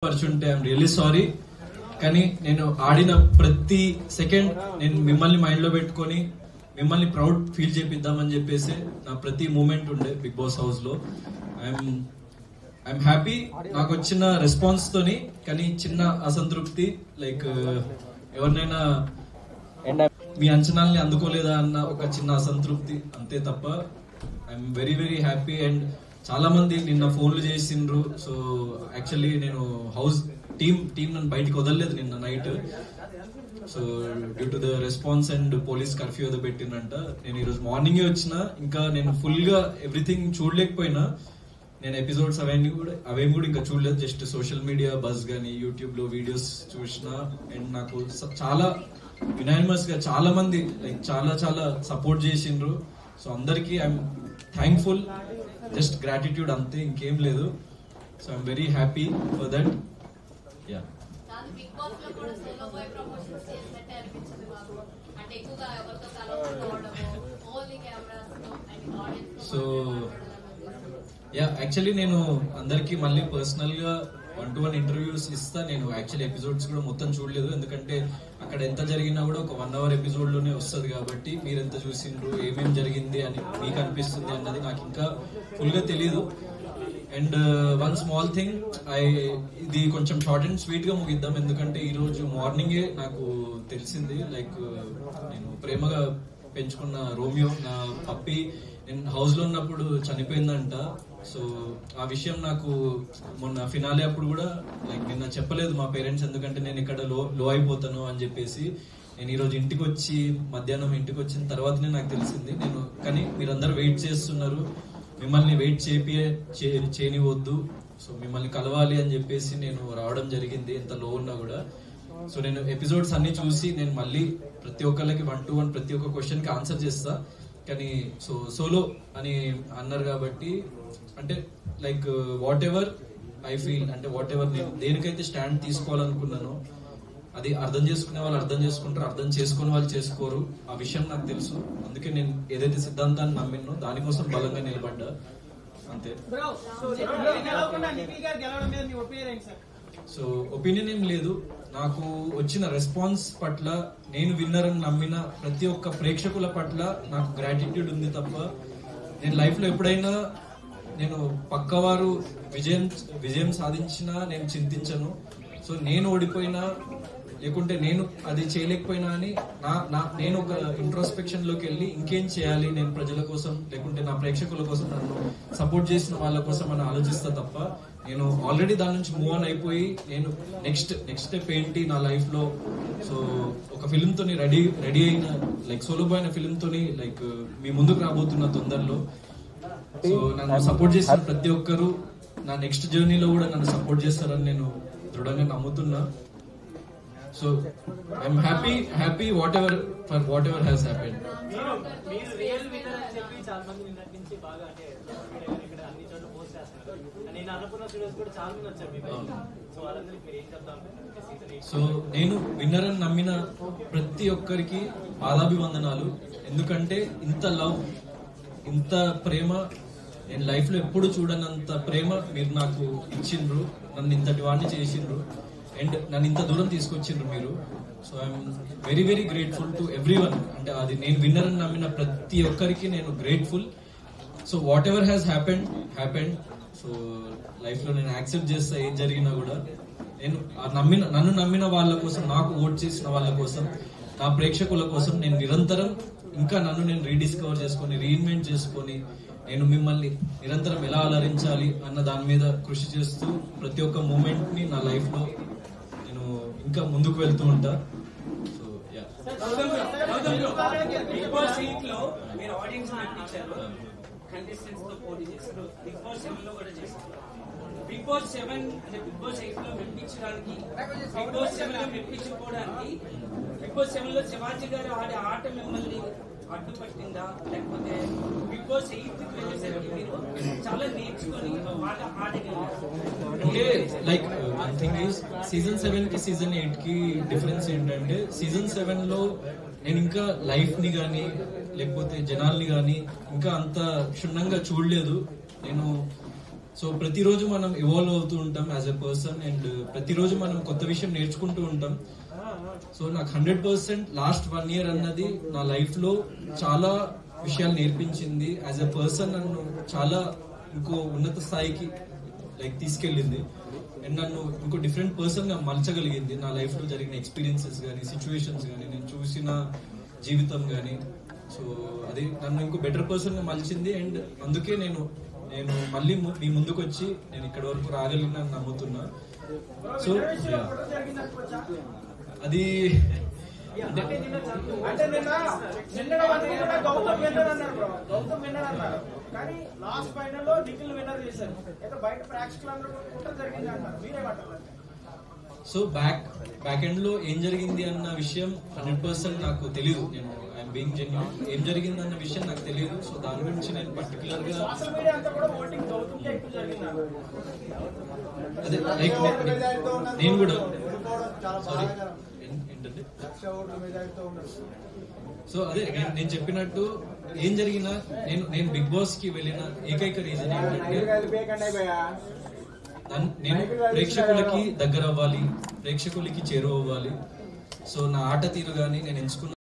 పరిచుంటే I'm really sorry. కానీ నేను ఆడిన ప్రతి సెకండ్ నేను మిమ్మల్ని మైండ్ లో పెట్టుకొని మిమ్మల్ని ప్రౌడ్ ఫీల్ చేపిద్దామని చెప్పేసి నా ప్రతి మూమెంట్ ఉండే బిగ్ బాస్ హౌస్ లో. ఐఎమ్ హ్యాపీ నాకు వచ్చిన రెస్పాన్స్ తోని. కానీ చిన్న అసంతృప్తి, లైక్ ఎవరినైనా మీ అంచనాల్ని అందుకోలేదా అన్న ఒక చిన్న అసంతృప్తి, అంతే తప్ప I'm very very happy. And చాలా మంది నిన్న ఫోన్లు చేసిండ్రు. సో యాక్చువల్లీ నేను హౌస్ టీమ్ నన్ను బయటకు వదలలేదు నిన్న night. So due to the response and police curfew ఏదో పెట్టిందంట. నేను ఈరోజు మార్నింగే వచ్చిన. ఇంకా నేను ఫుల్ గా ఎవ్రీథింగ్ చూడలేకపోయినా. నేను ఎపిసోడ్స్ అవేమి కూడా ఇంకా చూడలేదు. జస్ట్ సోషల్ మీడియా బజ్ గానీ యూట్యూబ్ లో వీడియోస్ చూసిన. అండ్ నాకు చాలా యునానిమస్ గా చాలా మంది లైక్ చాలా సపోర్ట్ చేసిండ్రు. సో అందరికి ఐఎమ్ థ్యాంక్ఫుల్, జస్ట్ గ్రాటిట్యూడ్ అంతే, ఇంకేం లేదు. So I'm very happy for that. Yeah so yeah actually నేను అందరికి మళ్ళీ పర్సనల్ గా 1-to-1 ఇంటర్వ్యూస్ ఇస్తా. నేను యాక్చువల్లీ ఎపిసోడ్స్ కూడా మొత్తం చూడలేదు, ఎందుకంటే అక్కడ ఎంత జరిగినా కూడా ఒక 1 hour ఎపిసోడ్ లోనే వస్తుంది కాబట్టి మీరు ఎంత చూసిండ్రు, ఏమేమి జరిగింది అని మీకు అనిపిస్తుంది అన్నది నాకు ఇంకా ఫుల్ గా తెలియదు. అండ్ వన్ స్మాల్ థింగ్, ఇది కొంచెం షార్ట్ అండ్ స్వీట్ గా ముగిద్దాం, ఎందుకంటే ఈ రోజు మార్నింగే నాకు తెలిసింది. లైక్ నేను ప్రేమగా పెంచుకున్న రోమియో, నా పప్పి, నేను హౌస్ లో ఉన్నప్పుడు చనిపోయిందంట. సో ఆ విషయం నాకు మొన్న ఫినాలే అప్పుడు కూడా లైక్ నిన్న చెప్పలేదు మా పేరెంట్స్, ఎందుకంటే నేను ఇక్కడ లో అయిపోతాను అని చెప్పేసి. నేను ఈరోజు ఇంటికి వచ్చి మధ్యాహ్నం ఇంటికి వచ్చిన తర్వాతనే నాకు తెలిసింది. నేను కానీ మీరందరూ వెయిట్ చేస్తున్నారు, మిమ్మల్ని వెయిట్ చేయనివద్దు, సో మిమ్మల్ని కలవాలి అని చెప్పేసి నేను రావడం జరిగింది, ఎంత లో ఉన్నా కూడా. సో నేను ఎపిసోడ్స్ అన్ని చూసి నేను మళ్ళీ ప్రతి ఒక్కరికి 1-to-1 ప్రతి ఒక్క క్వశ్చన్ కి ఆన్సర్ చేస్తా. కానీ సోలో అని అన్నారు కాబట్టి, అంటే like what ever I feel, అంటే వాట్ ఎవర్ నేను దేనికైతే స్టాండ్ తీసుకోవాలనుకున్నానో అది అర్థం చేసుకునే వాళ్ళు అర్థం చేసుకుంటారు, అర్థం చేసుకునే వాళ్ళు చేసుకోరు. ఆ విషయం నాకు తెలుసు. అందుకే నేను ఏదైతే సిద్ధాంతాన్ని నమ్మినో దానికోసం బలంగా నిలబడ్డా, అంతే. సో ఒపీనియన్ ఏం లేదు. నాకు వచ్చిన రెస్పాన్స్ పట్ల, నేను విన్నర్ అని నమ్మిన ప్రతి ఒక్క ప్రేక్షకుల పట్ల నాకు గ్రాటిట్యూడ్ ఉంది తప్ప, నేను లైఫ్ లో ఎప్పుడైనా నేను పక్కవారు విజయం సాధించినా నేను చింతించను. సో నేను ఓడిపోయినా లేకుంటే నేను అది చేయలేకపోయినా అని నేను ఒక ఇంట్రోస్పెక్షన్ లోకి వెళ్ళి ఇంకేం చేయాలి నేను ప్రజల కోసం, లేకుంటే నా ప్రేక్షకుల కోసం, నన్ను సపోర్ట్ చేసిన వాళ్ళ కోసం అని ఆలోచిస్తా తప్ప, నేను ఆల్రెడీ దాని నుంచి మూవ్ ఆన్ అయిపోయి నేను నెక్స్ట్ స్టెప్ ఏంటి నా లైఫ్ లో. సో ఒక ఫిల్మ్ తోని రెడీ అయిన, లైక్ సోలో బాయ్ అనే ఫిల్మ్ తోని లైక్ మీ ముందుకు రాబోతున్న తొందరలో. సో నన్ను సపోర్ట్ చేసిన ప్రతి ఒక్కరు నా నెక్స్ట్ జర్నీలో కూడా నన్ను సపోర్ట్ చేస్తారని నేను దృఢంగా నమ్ముతున్నా. So I'm happy whatever has happened. So నేను విన్నర్ అని నమ్మిన ప్రతి ఒక్కరికి పాదాభివందనాలు. ఎందుకంటే ఇంత లవ్, ఇంత ప్రేమ నేను లైఫ్ లో ఎప్పుడు చూడనంత ప్రేమ మీరు నాకు ఇచ్చిండ్రు, నన్ను ఇంతటి వాడిని చేసిండ్రు, అండ్ నన్ను ఇంత దూరం తీసుకొచ్చిండ్రు మీరు. So I'm very very grateful to everyone. అంటే అది నేను విన్నర్ అని నమ్మిన ప్రతి ఒక్కరికి నేను grateful. So what ever has happened. So life లో నేను యాక్సెప్ట్ చేస్తా ఏం జరిగినా కూడా. నేను నన్ను నమ్మిన వాళ్ళ కోసం, నాకు ఓట్ చేసిన వాళ్ళ కోసం, నా ప్రేక్షకుల కోసం నేను నిరంతరం ఇంకా నన్ను నేను రీడిస్కవర్ చేసుకొని, రీఇన్వెంట్ చేసుకొని, నేను మిమ్మల్ని నిరంతరం ఎలా అలరించాలి అన్న దాని మీద కృషి చేస్తూ ప్రతి ఒక్క మూమెంట్ ని నా లైఫ్ లో నేను ఇంకా ముందుకు వెళ్తూ ఉంటా. సో యా, బిగ్ బాస్ 7 అంటే బిగ్ బాస్ 8 లో మెప్పించడానికి, బిగ్ బాస్ 7 లో మెప్పించుకోవడానికి, బిగ్ బాస్ 7 లో శివాజీ గారు ఆడే ఆట మిమ్మల్ని అడ్డుపట్టిందా, లేకపోతే బిగ్ బాస్ 8 కి వెళ్ళేసరికి మీరు చాలా నేర్చుకొని బాగా ఆడగలిగారు? అంటే like one thing is season 7 కి సీజన్ 8 కి డిఫరెన్స్ ఏంటంటే, సీజన్ 7 లో నేను ఇంకా లైఫ్ ని గానీ లేకపోతే జనాల్ని గానీ ఇంకా అంత క్షుణ్ణంగా చూడలేదు నేను. సో ప్రతిరోజు మనం ఇవాల్వ్ అవుతూ ఉంటాం యాజ్ ఎ పర్సన్ అండ్ ప్రతిరోజు మనం కొత్త విషయం నేర్చుకుంటూ ఉంటాం. సో నాకు 100% లాస్ట్ 1 year అన్నది నా లైఫ్ లో చాలా విషయాలు నేర్పించింది. యాజ్ ఎ పర్సన్ నన్ను చాలా ఇంకో ఉన్నత స్థాయికి లైక్ తీసుకెళ్ళింది అండ్ నన్ను ఇంకో డిఫరెంట్ పర్సన్ గా మలచగలిగింది. నా లైఫ్ లో జరిగిన ఎక్స్పీరియన్సెస్ కానీ, సిచ్యువేషన్స్ కానీ, నేను చూసిన జీవితం కానీ. సో అది నన్ను ఇంకో బెటర్ పర్సన్ గా మలిచింది అండ్ అందుకే నేను మళ్ళీ మీ ముందుకు వచ్చి నేను ఇక్కడ వరకు రాగలిగినని నమ్ముతున్నా. సో అది అంటే నిన్న గౌతమ్ విన్నర్ అన్నారు బ్రో, గౌతమ్ విన్నర్ అన్నారు, కానీ లాస్ట్ ఫైనల్ లో నిఖిల్ విన్నర్ చేశారు. అయితే బయట ప్రేక్షకులందరూ కుట్ర జరిగింది అంటారు, మీరేమంటారు? సో బ్యాక్ ఎండ్ లో ఏం జరిగింది అన్న విషయం 100% నాకు తెలియదు. నేను ఐఎమ్ బీయింగ్ జెన్యూన్, ఏం జరిగింది అన్న విషయం నాకు తెలియదు. సో దాని గురించి నేను పర్టికులర్ గా సోషల్ మీడియా అంతా కూడా ఓటింగ్ గౌతమ్ కే ఎక్కువ జరిగింది. అదే లైక్ నేను కూడా సారీ ఏంటంటే సో అదే నేను చెప్పినట్టు ఏం జరిగినా నేను బిగ్ బాస్ కి వెళ్ళిన ఏకైక రీజన్ ఏంటంటే నేను ప్రేక్షకులకి దగ్గర అవ్వాలి, ప్రేక్షకులకి చేరువవ్వాలి. సో నా ఆట తీరు కానీ నేను ఎంచుకున్న